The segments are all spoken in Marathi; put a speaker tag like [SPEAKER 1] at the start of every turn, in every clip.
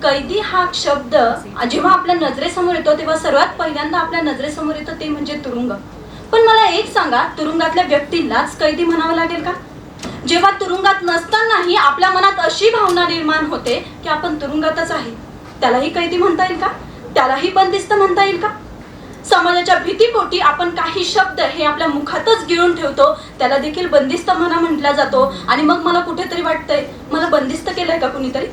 [SPEAKER 1] कैदी हा शब्द जेव्हा आपल्या नजरेसमोर येतो तेव्हा सर्वात पहिल्यांदा आपल्या नजरेसमोर येतो ते म्हणजे तुरुंग. पण मला एक सांगा, तुरुंगातल्या व्यक्तीलाच कैदी म्हणावं लागेल का? जेव्हा तुरुंगात नसतानाही आपल्या मनात अशी भावना निर्माण होते की आपण तुरुंगातच आहे, त्यालाही कैदी म्हणता येईल का? त्यालाही बंदिस्त म्हणता येईल का? समाजाच्या भीतीपोटी आपण काही शब्द हे आपल्या मुखातच गिळून ठेवतो, त्याला देखील बंदिस्त म्हणा म्हटला जातो. आणि मग मला कुठेतरी वाटतंय मला बंदिस्त केलंय का कुणीतरी?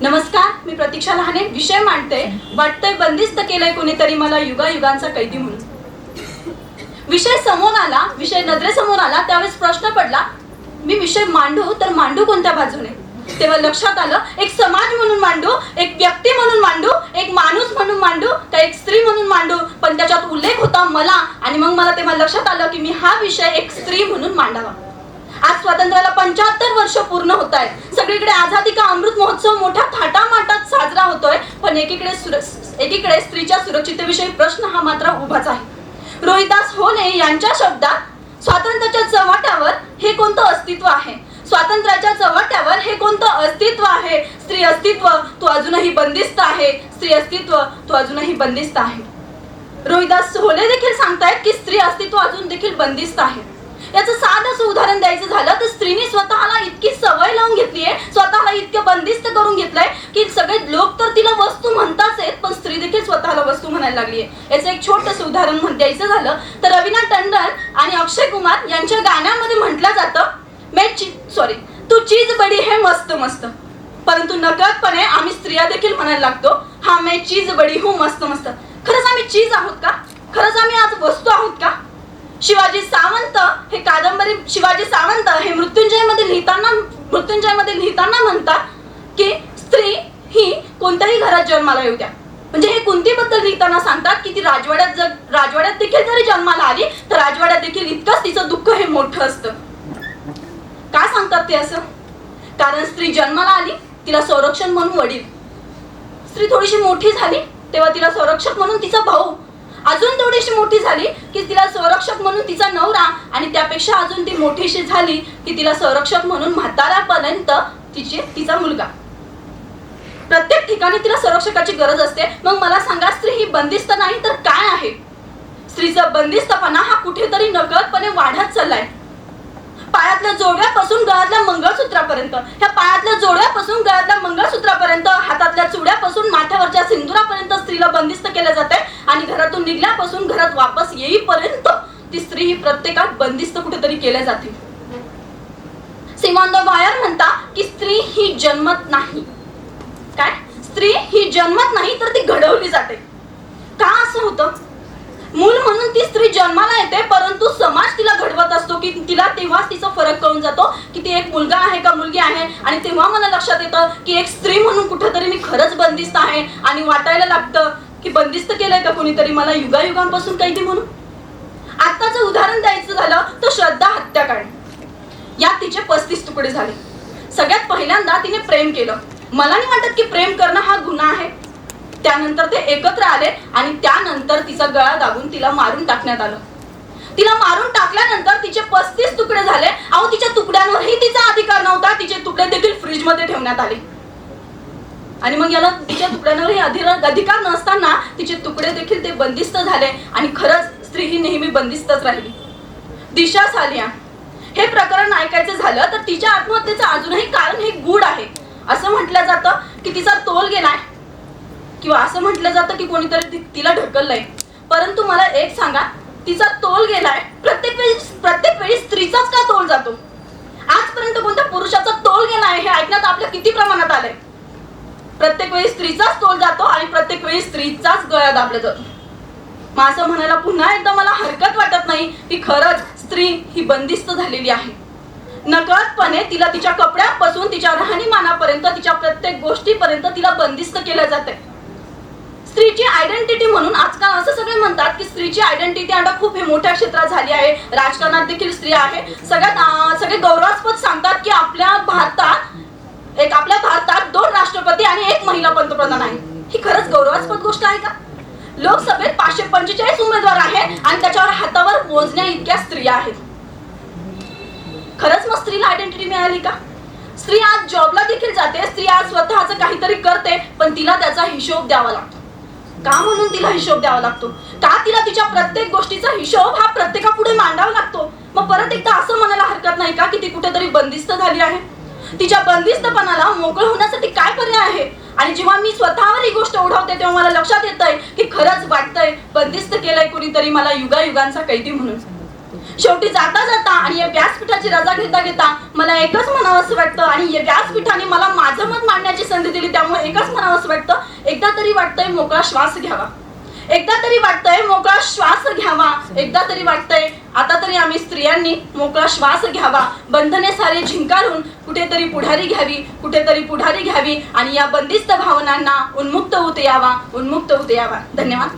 [SPEAKER 1] नमस्कार, मी प्रतीक्षा लहाने विषय मांडते. वाटतंय बंदिस्त केलंय कुणीतरी मला युगायुगांचा कैदी म्हणून. विषय समोर आला, विषय नजरेसमोर आला, त्यावेळेस प्रश्न पडला मी विषय मांडू तर मांडू कोणत्या बाजूने? तेव्हा लक्षात आलं एक समाज म्हणून मांडू, एक व्यक्ती म्हणून मांडू, एक माणूस म्हणून मांडू का एक स्त्री म्हणून मांडू? पण त्याच्यात उल्लेख होता मला, आणि मग मला तेव्हा लक्षात आलं की मी हा विषय एक स्त्री म्हणून मांडावा. आज स्वातंत्र्याला 75 वर्ष पूर्ण होत आहेत. सगळीकडे आझादी का अमृत महोत्सव मोठ्या थाटामाटात साजरा होतोय, पण एकीकडे स्त्रीच्या सुरक्षिततेविषयी प्रश्न हा मात्र उभाच आहे. रोहिदास होले यांच्या शब्दात स्वातंत्र्याच्या चव्हाट्यावर हे कोणतं अस्तित्व आहे? स्वातंत्र्याच्या चव्हाट्यावर हे कोणतं अस्तित्व आहे? स्त्री अस्तित्व तू अजूनही बंदिस्त आहे. स्त्री अस्तित्व तू अजूनही बंदिस्त आहे. रोहिदास होले देखील सांगतायत की स्त्री अस्तित्व अजून देखील बंदिस्त आहे. याचं साधं असं उदाहरण द्यायचं झालं तर स्त्रीने स्वतःला इतकी सवय लावून घेतलीये, स्वतःला इतकं बंदिस्त करून घेतलंय की सगळे लोक तर तिला वस्तू म्हणताच आहेत, पण स्त्री देखील स्वतःला वस्तू म्हणायला लागलीये. याचं एक छोटंसं उदाहरण द्यायचं झालं तर रवीना टंडन आणि अक्षय कुमार यांच्या गाण्यामध्ये म्हटलं जातं तू चीज बडी है मस्त मस्त, परंतु नकळतपणे आम्ही स्त्रिया देखील म्हणायला लागतो हा मैं चीज बडी हूँ मस्त मस्त. खरंच आम्ही चीज आहोत का? खरंच आम्ही आज वस्तू आहोत का? शिवाजी सावंत हे मृत्युंजयमध्ये लिहिताना म्हणतात की स्त्री ही कोणत्याही घरात जन्माला येऊ द्या. म्हणजे हे कुंतीबद्दल लिहिताना सांगतात की ती राजवाड्यात देखील जरी जन्माला आली तर राजवाड्यात देखील इतकंच तिचं दुःख हे मोठं असतं. का सांगतात ते असं? कारण स्त्री जन्माला आली तिला संरक्षण म्हणून वडील, स्त्री थोडीशी मोठी झाली तेव्हा तिला संरक्षक म्हणून तिचा भाऊ, अजून थोडीशी मोठी झाली की तिला संरक्षक म्हणून तिचा नवरा, आणि त्यापेक्षा अजून ती मोठीशी झाली की तिला संरक्षक म्हणून म्हाताऱ्यापर्यंत तिचा मुलगा. प्रत्येक ठिकाणी तिला संरक्षकाची गरज असते. मग मला सांगा स्त्री ही बंदिस्त नाही तर काय आहे? स्त्रीचा बंदिस्तपणा हा कुठेतरी नकळतपणे वाढत चाललाय. पायातल्या जोड्यापासून गळ्यातल्या मंगळसूत्रापर्यंत, हातातल्या चुड्यापासून माथ्यावरच्या सिंदुरापर्यंत स्त्रीला बंदिस्त केले जाते. आणि घरातून निघल्यापासून घरात वापस येईपर्यंत ती स्त्री ही प्रत्येकात बंदिस्त कुठेतरी केल्या जाते. सिमॉन द बायर म्हणता की स्त्री ही जन्मत नाही. काय? स्त्री ही जन्मत नाही तर ती घडवली जाते. का असं होतं? मूल म्हणून ती स्त्री जन्माला येते, परंतु समाज तिला घडवत असतो की तिला तेव्हाच तिचा फरक कळून जातो की ती एक मुलगा आहे का मुलगी आहे. आणि तेव्हा मला लक्षात येतं की एक स्त्री म्हणून कुठेतरी मी खरंच बंदिस्त आहे, आणि वाटायला लागतं की बंदिस्त केलंय का कोणीतरी मला युगायुगांपासून कैदी म्हणून. आत्ताचं उदाहरण द्यायचं झालं तर श्रद्धा हत्याकांड. यात तिचे 35 तुकडे झाले. सगळ्यात पहिल्यांदा तिने प्रेम केलं. मला नाही वाटत की प्रेम करणं हा गुन्हा आहे. त्यानंतर ते एकत्र आले आणि त्यानंतर तिचा गळा दाबून तिला मारून टाकण्यात आलं. तिला मारून टाकल्यानंतर तिचे 35 तुकडे झाले. अहो, तिच्या तुकड्यांवरही तिचा अधिकार नव्हता. तिचे तुकडे देखील फ्रीज मध्ये ठेवण्यात आले. आणि मग याला तिच्या तुकड्यांवरही अधिकार नसताना तिचे तुकडे देखील ते बंदिस्त झाले. आणि खरंच स्त्री ही नेहमी बंदिस्तच राहिली. दिशा सालिया हे प्रकरण ऐकायचं झालं तर तिच्या आत्महत्येचं अजूनही कारण हे गूढ आहे. असं म्हटलं जातं की तिचा तोल गेलाय, किंवा असं म्हटलं जातं की कोणीतरी तिला ढकललंय. परंतु मला एक सांगा, तिचा तोल गेलाय. प्रत्येक वेळी स्त्रीचाच का तोल जातो? आजपर्यंत कोणत्या पुरुषाचा तोल गेलाय हे ऐकण्यात आपल्या किती प्रमाणात आलंय? प्रत्येक वेळी स्त्रीचाच तोल जातो आणि प्रत्येक वेळी स्त्रीचाच गळा दाबला जातो. मग असं म्हणायला पुन्हा एकदा मला हरकत वाटत नाही की खरंच स्त्री ही बंदिस्त झालेली आहे. नकळतपणे तिला तिच्या कपड्यापासून तिच्या राहणीमानापर्यंत, तिच्या प्रत्येक गोष्टीपर्यंत तिला बंदिस्त केलं जाते. स्त्रीची आयडेंटिटी म्हणून आजकाल असं सगळे म्हणतात की स्त्रीची आयडेंटिटी आता खूप हे मोठ्या क्षेत्रात झाली आहे. राजकारणात देखील स्त्री आहे. सगळे गौरवास्पद सांगतात की आपल्या भारतात 2 राष्ट्रपती आणि 1 महिला पंतप्रधान आहे. ही खरंच गौरवास्पद गोष्ट आहे का? लोकसभेत 545 उमेदवार आहे आणि त्याच्यावर हातावर मोजण्या इतक्या स्त्रिया आहेत. खरंच मग स्त्रीला आयडेंटिटी मिळाली का? स्त्री आज जॉबला देखील जाते. स्त्री आज स्वतःचं काहीतरी करते, पण तिला त्याचा हिशोब द्यावा लागतो. का म्हणून तिला हिशोब द्यावा लागतो? का तिला तिच्या प्रत्येक गोष्टीचा हिशोब हा प्रत्येकापुढे मांडावा लागतो? मग परत एकदा असं म्हणायला हरकत नाही का की ती कुठेतरी बंदिस्त झाली आहे? तिच्या बंदिस्तपणाला मोकळ होण्यासाठी काय पर्याय आहे? आणि जेव्हा मी स्वतःवर ही गोष्ट ओढवते तेव्हा मला लक्षात येतंय की खरंच वाटतंय बंदिस्त केलंय कोणीतरी मला युगायुगांचा कैदी म्हणून. शेवटी जाता जाता आणि या व्यासपीठाची रजा घेता घेता मला एकच म्हणावंसं वाटतं, आणि या व्यासपीठाने मला माझं मत मांडण्याची संधी दिली त्यामुळे एकच म्हणावंसं वाटतं, एकदा तरी वाटतंय मोकळा श्वास घ्यावा, एकदा तरी वाटतंय मोकळा श्वास घ्यावा, एकदा तरी वाटतंय आता तरी आम्ही स्त्रियांनी मोकळा श्वास घ्यावा, बंधने सारे झिंकारून कुठेतरी पुढारी घ्यावी आणि या बंदिस्त भावनांना उन्मुक्त होता यावा. धन्यवाद.